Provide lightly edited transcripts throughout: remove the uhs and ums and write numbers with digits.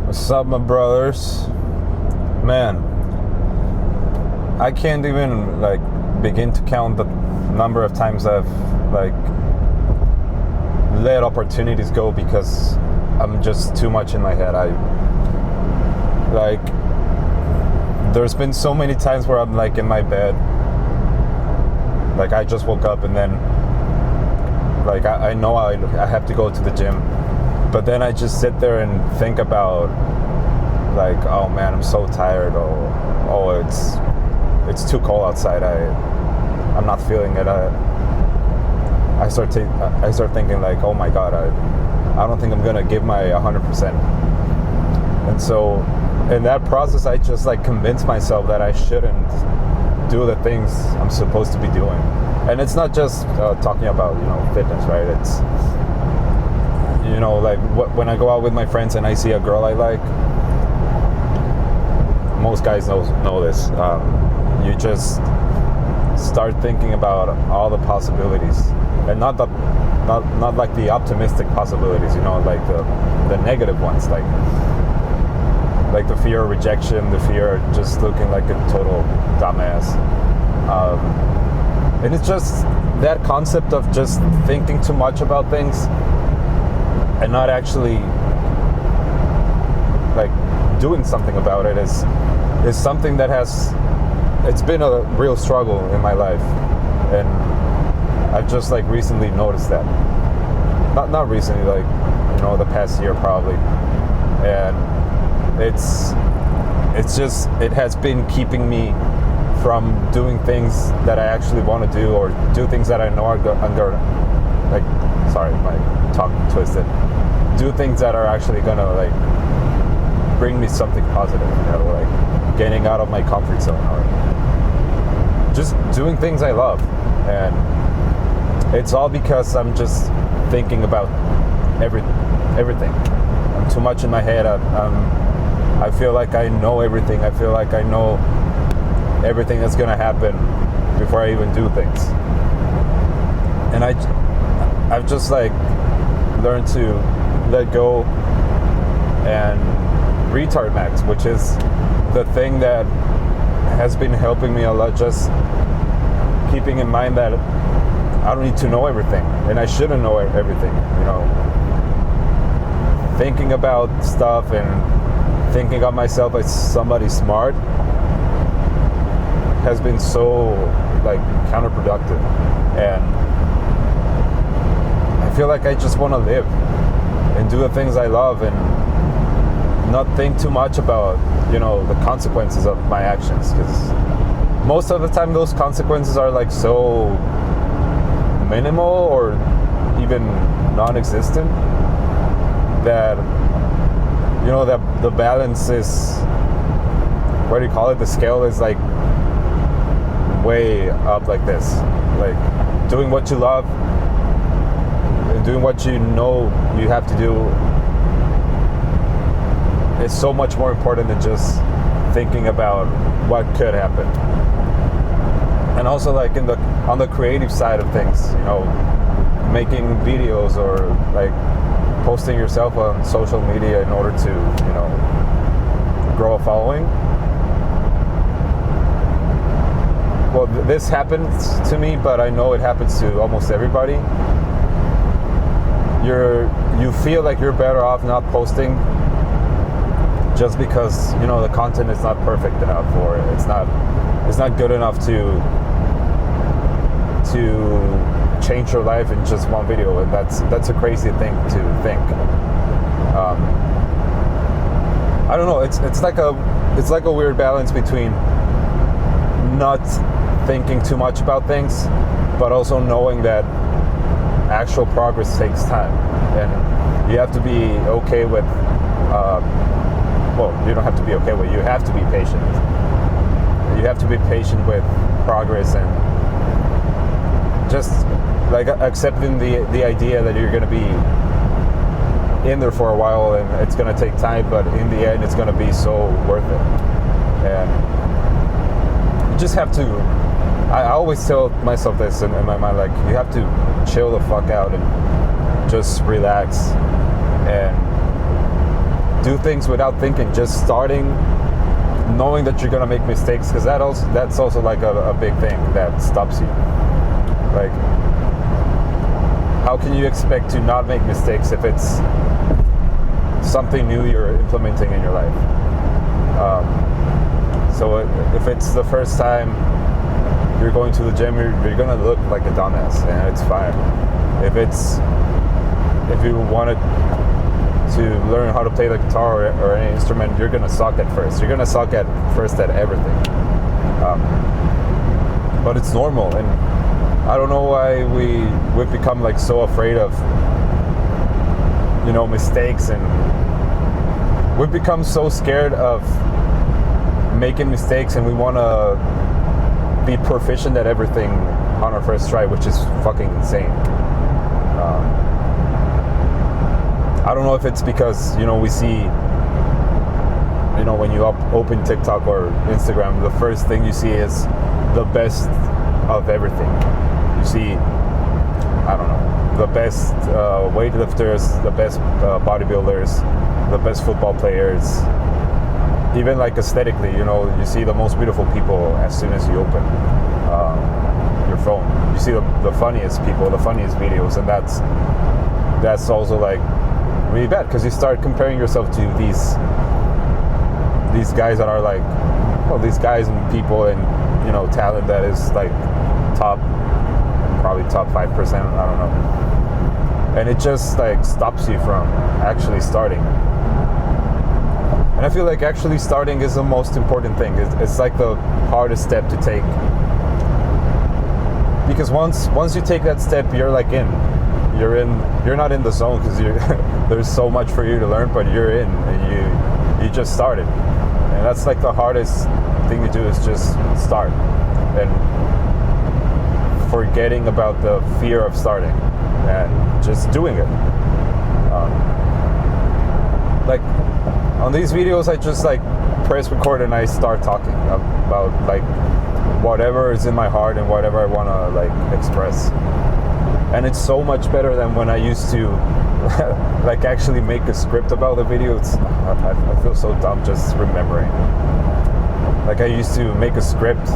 What's up, my brothers? Man, I can't even begin to count the number of times I've let opportunities go because I'm just too much in my head. There's been so many times where I'm in my bed, I just woke up and then I know I have to go to the gym, but then I just sit there and think about oh man, I'm so tired. Oh, it's too cold outside. I'm not feeling it. I start thinking oh my god, I don't think I'm gonna give my 100%. And so in that process, I just convince myself that I shouldn't do the things I'm supposed to be doing. And it's not just talking about fitness, right? It's when I go out with my friends and I see a girl I like. Most guys know this. You just start thinking about all the possibilities, and not the optimistic possibilities. The negative ones, like the fear of rejection, the fear of just looking like a total dumbass. And it's just that concept of just thinking too much about things and not actually doing something about it is something that it's been a real struggle in my life, and I've just recently noticed that. Not recently, the past year probably, and it has been keeping me from doing things that I actually want to do, or do things that I know are sorry, my tongue twisted. Do things that are actually gonna bring me something positive, getting out of my comfort zone, or just doing things I love. And it's all because I'm just thinking about everything. I'm too much in my head. I feel like I know everything. I feel like I know everything that's gonna happen before I even do things. And I've just learned to let go and Retardmaxx, which is the thing that has been helping me a lot, just keeping in mind that I don't need to know everything, and I shouldn't know everything. Thinking about stuff and thinking of myself as somebody smart has been so counterproductive, and I feel like I just want to live and do the things I love and not think too much about the consequences of my actions, because most of the time those consequences are so minimal or even non-existent that that the balance is, what do you call it, the scale is way up like this. Doing what you love and doing what you know you have to do is so much more important than just thinking about what could happen. And also on the creative side of things, making videos or posting yourself on social media in order to grow a following. Well, this happens to me, but I know it happens to almost everybody. You feel like you're better off not posting just because the content is not perfect enough, or it's not good enough to change your life in just one video, and that's a crazy thing to think. I don't know. It's like a weird balance between not thinking too much about things, but also knowing that actual progress takes time, and you have to be okay with. Well, you don't have to be okay with it. You have to be patient. You have to be patient with progress, and just accepting the idea that you're going to be in there for a while, and it's going to take time, but in the end it's going to be so worth it. And you just have to, I always tell myself this in my mind, you have to chill the fuck out and just relax and do things without thinking, just starting, knowing that you're gonna make mistakes, because that's also like a big thing that stops you. Like, how can you expect to not make mistakes if it's something new you're implementing in your life? So if it's the first time you're going to the gym, you're gonna look like a dumbass, and it's fine. If you wanted to learn how to play the guitar or any instrument, you're gonna suck at first. You're gonna suck at first at everything. But it's normal, and I don't know why we've become like so afraid of, you know, mistakes, and we've become so scared of making mistakes, and we want to be proficient at everything on our first try, which is fucking insane. I don't know if it's because, you know, we see, you know, when you open TikTok or Instagram, the first thing you see is the best of everything. You see, I don't know, the best weightlifters, the best bodybuilders, the best football players. Even like aesthetically, you know, you see the most beautiful people as soon as you open your phone. You see the funniest people, the funniest videos, and that's also like really bad, because you start comparing yourself to these guys that are like, well, these guys and people and, you know, talent that is like probably top 5%, I don't know. And it just like stops you from actually starting. And I feel like actually starting is the most important thing. It's like the hardest step to take. Because once you take that step, you're like in. You're not in the zone, because there's so much for you to learn, but you're in, and you just started. And that's like the hardest thing to do, is just start. And forgetting about the fear of starting and just doing it. Like on these videos, I just like press record and I start talking about like whatever is in my heart and whatever I want to like express. And it's so much better than when I used to like actually make a script about the video. I feel so dumb just remembering. Like I used to make a script,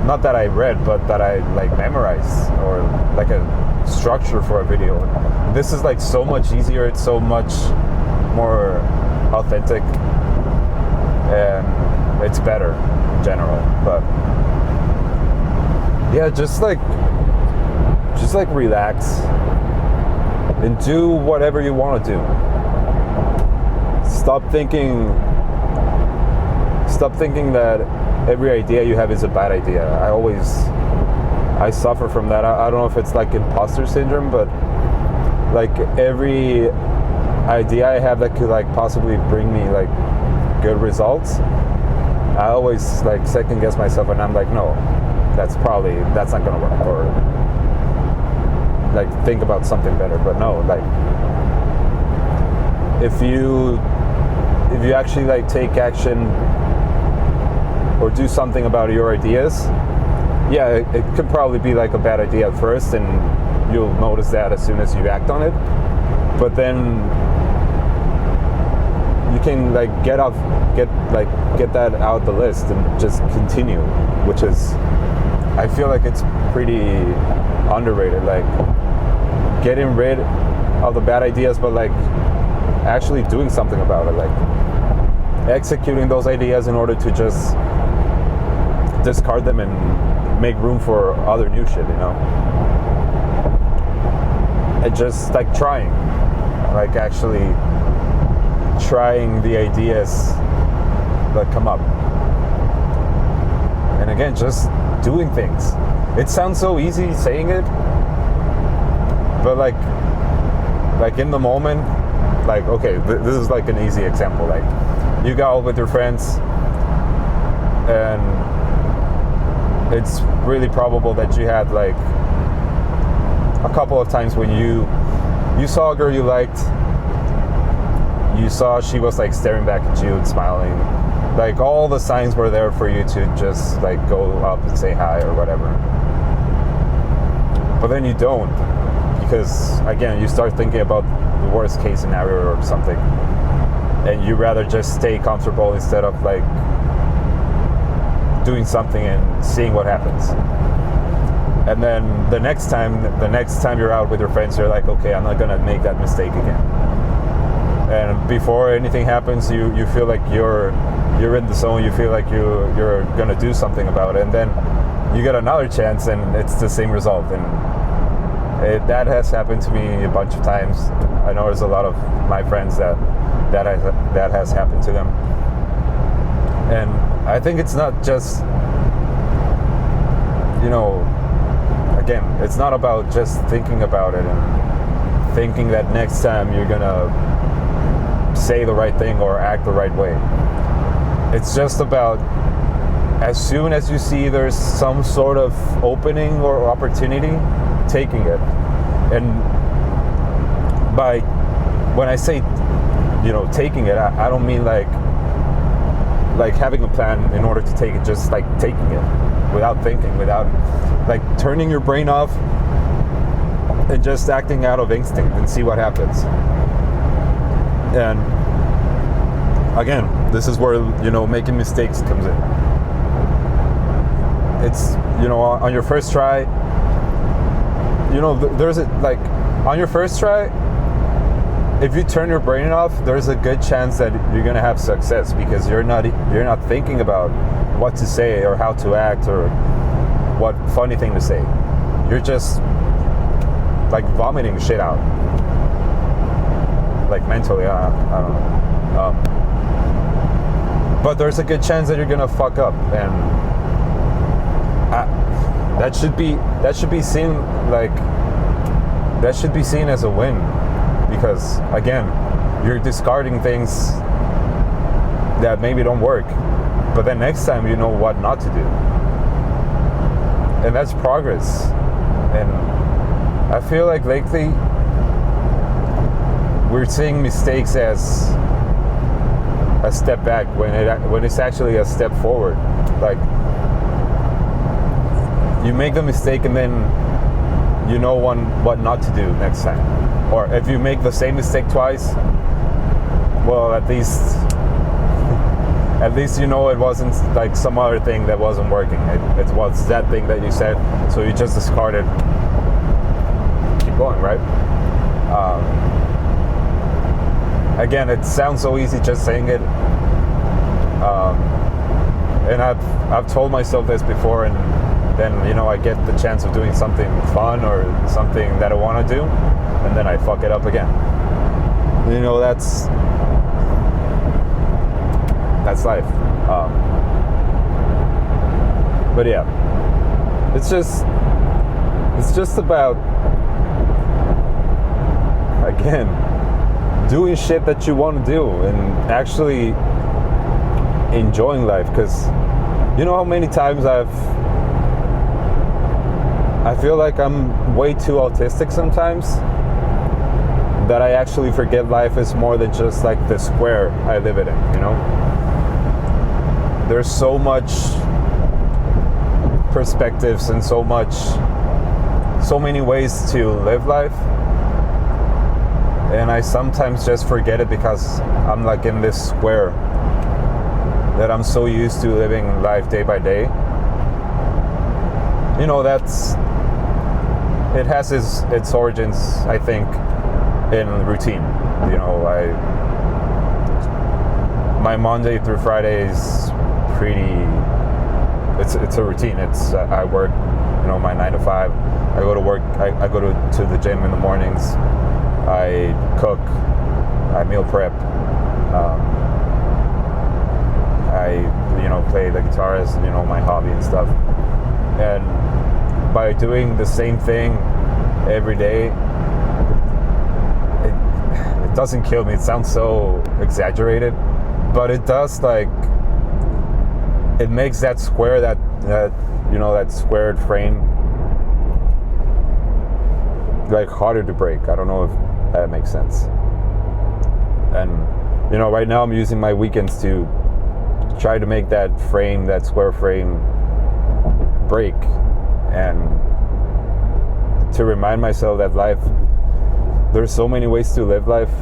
not that I read, but that I like memorized, or like a structure for a video. This is like so much easier. It's so much more authentic, and it's better in general. But yeah, just like relax and do whatever you want to do. Stop thinking that every idea you have is a bad idea. I suffer from that. I don't know if it's like imposter syndrome, but like every idea I have that could like possibly bring me like good results, I always like second guess myself, and I'm like, no, that's not gonna work, or like think about something better. But no, like if you actually like take action or do something about your ideas, yeah, it could probably be like a bad idea at first, and you'll notice that as soon as you act on it. But then you can like get that out the list and just continue, which is, I feel like it's pretty underrated. Like getting rid of the bad ideas, but like actually doing something about it, like executing those ideas in order to just discard them and make room for other new shit, you know? And just like actually trying the ideas that come up. And again, just doing things. It sounds so easy saying it, but like in the moment, like, okay, this is like an easy example. Like you go out with your friends, and it's really probable that you had like a couple of times when you saw a girl you liked, you saw she was like staring back at you and smiling, like all the signs were there for you to just like go up and say hi or whatever. But then you don't, because again, you start thinking about the worst case scenario or something. and you rather just stay comfortable instead of like doing something and seeing what happens. And then the next time you're out with your friends, you're like, okay, I'm not gonna make that mistake again. And before anything happens, you feel like you're in the zone. You feel like you're gonna do something about it, and then you get another chance, and it's the same result. And that has happened to me a bunch of times. I know there's a lot of my friends that has happened to them. And I think it's not just, again, it's not about just thinking about it and thinking that next time you're gonna say the right thing or act the right way. It's just about, as soon as you see there's some sort of opening or opportunity, taking it. And when I say, taking it, I don't mean like having a plan in order to take it, just like taking it without thinking, without like turning your brain off and just acting out of instinct and see what happens. And again, this is where, making mistakes comes in. It's, on your first try, there's on your first try, if you turn your brain off, there's a good chance that you're gonna have success, because you're not thinking about what to say or how to act or what funny thing to say. You're just like vomiting shit out, like mentally. I don't know. But there's a good chance that you're gonna fuck up, and that should be seen as a win. Because again, you're discarding things that maybe don't work, but then next time you know what not to do, and that's progress. And I feel like lately we're seeing mistakes as a step back when it's actually a step forward. Like, you make the mistake and then you know what not to do next time. Or if you make the same mistake twice, well, at least it wasn't like some other thing that wasn't working. It was that thing that you said, so you just discard it. Keep going, right? Again, it sounds so easy just saying it. And I've told myself this before, and then I get the chance of doing something fun or something that I want to do, and then I fuck it up again. That's life. But yeah, it's just about, again, doing shit that you want to do and actually enjoying life. Because how many times I feel like I'm way too autistic sometimes, that I actually forget life is more than just like the square I live in, There's so much perspectives and so many ways to live life, and I sometimes just forget it because I'm like in this square that I'm so used to living life day by day. It has its origins, I think, in routine. My Monday through Friday is it's a routine. It's I work, my 9 to 5. I go to work. I go to the gym in the mornings. I cook. I meal prep. I play the guitar as my hobby and stuff. And by doing the same thing every day, it doesn't kill me. It sounds so exaggerated, but it does. Like, it makes that square, that squared frame, like harder to break. I don't know if that makes sense. And right now I'm using my weekends to try to make that frame, that square frame, break, and to remind myself that life, there's so many ways to live life,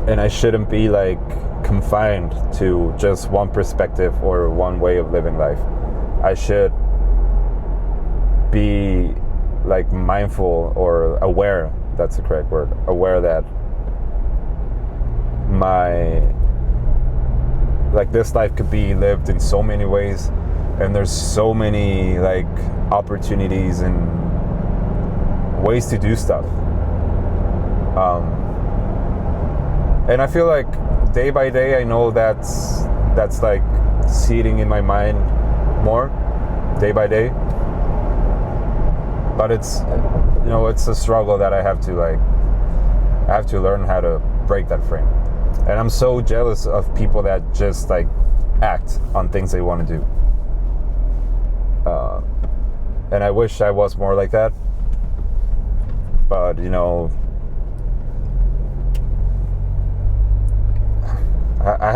and I shouldn't be like confined to just one perspective or one way of living life. I should be like mindful or aware, that's the correct word, aware that this life could be lived in so many ways, and there's so many like opportunities and ways to do stuff. And I feel like day by day I know that's like seeding in my mind more day by day, but it's it's a struggle that I have to learn how to break that frame. And I'm so jealous of people that just like act on things they want to do. And I wish I was more like that. But, I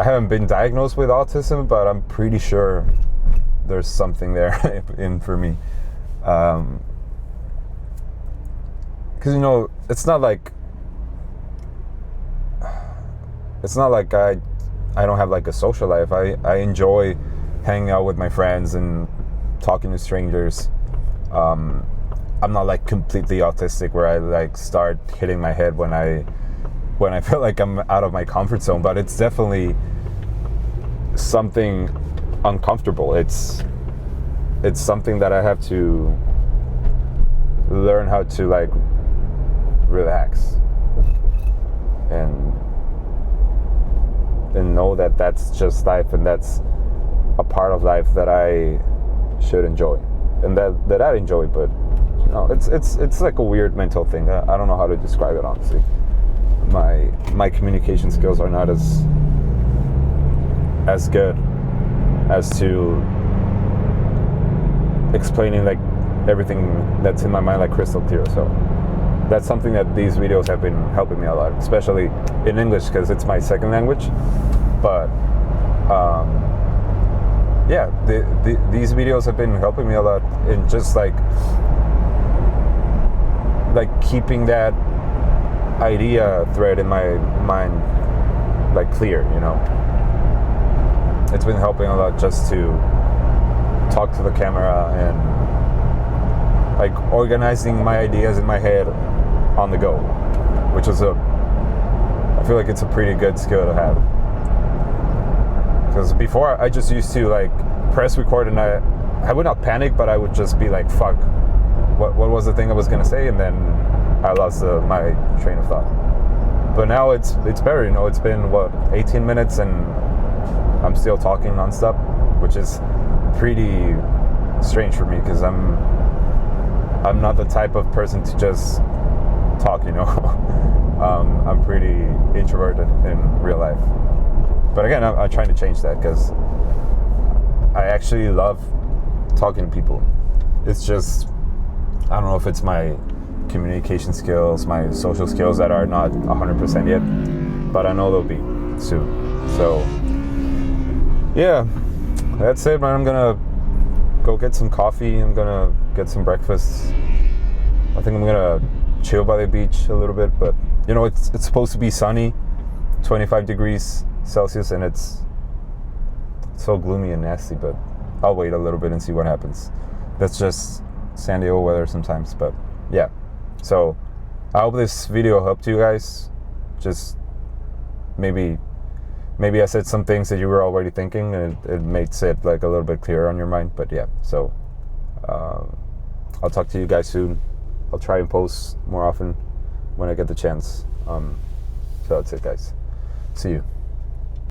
haven't been diagnosed with autism, but I'm pretty sure there's something there in for me. Because, it's not like I don't have like a social life. I enjoy hanging out with my friends and talking to strangers. I'm not like completely autistic where I like start hitting my head when I feel like I'm out of my comfort zone, but it's definitely something uncomfortable. It's something that I have to learn how to like relax and know that that's just life, and that's a part of life that I should enjoy, and that I enjoy. But it's like a weird mental thing. I don't know how to describe it, honestly. My communication skills are not as good as to explaining like everything that's in my mind like crystal clear. So that's something that these videos have been helping me a lot, especially in English because it's my second language. But these videos have been helping me a lot in just like keeping that idea thread in my mind like clear. It's been helping a lot just to talk to the camera and like organizing my ideas in my head on the go, which is I feel like it's a pretty good skill to have. Because before I just used to like press record and I would not panic, but I would just be like, fuck, what was the thing I was gonna say, and then I lost my train of thought. But now it's better. It's been 18 minutes and I'm still talking nonstop, which is pretty strange for me because I'm not the type of person to just talk. I'm pretty introverted in real life. But again, I'm trying to change that because I actually love talking to people. It's just, I don't know if it's my communication skills, my social skills that are not 100% yet, but I know they'll be soon. So yeah, that's it, man. I'm gonna go get some coffee. I'm gonna get some breakfast. I think I'm gonna chill by the beach a little bit, but it's supposed to be sunny, 25 degrees Celsius, and it's so gloomy and nasty, but I'll wait a little bit and see what happens. That's just San Diego weather sometimes, but yeah. So I hope this video helped you guys. Just maybe I said some things that you were already thinking, and it makes it like a little bit clearer on your mind. But yeah, so I'll talk to you guys soon. I'll try and post more often when I get the chance. So that's it, guys. See you.